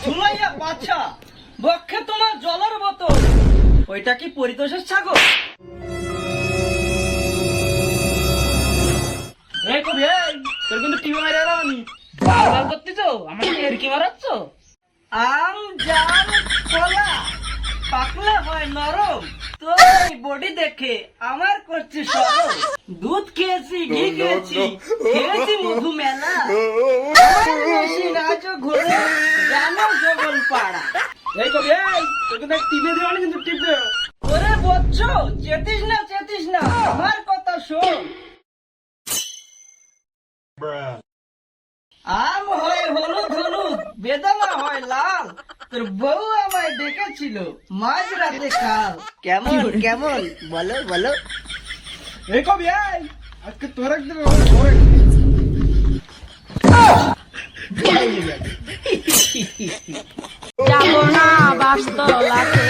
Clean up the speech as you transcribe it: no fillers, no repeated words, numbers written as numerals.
ঝুলাইয়া বাচ্চা বক্ষে তোমার জলের বোতল, ওইটা কি পরিতোষের ছাগল? এই কবি, এই তোর কিন্তু টিভি মেরে এলাম আমি। বারবার করতেছো আমাকে, এর কি মারাচ্ছ? আম জাম কলা পাকলে হয় নরম, তোর এই বডি দেখে আমার করছে সরম। দুধ খেয়েছি, ঘি খেয়েছি, খেয়েছি মধু মেলা, আমার মেশিন আজও ঘোরে জানো জগল পাড়া। এই কবি, এই তোর কিন্তু টিপে দেওয়া কিন্তু টিপে। ওরে বচ্চ, চেতিস না, আমার কথা শোন। আম হয় হলুদ হলুদ, বেদানা হয় লাল, তোর বউ আমায় ডেকেছিল মাঝ রাতে কাল। কেমন কেমন বলো বলো। এই কবি, এই আজকে তোর একদিন যাব না বাসতলাতে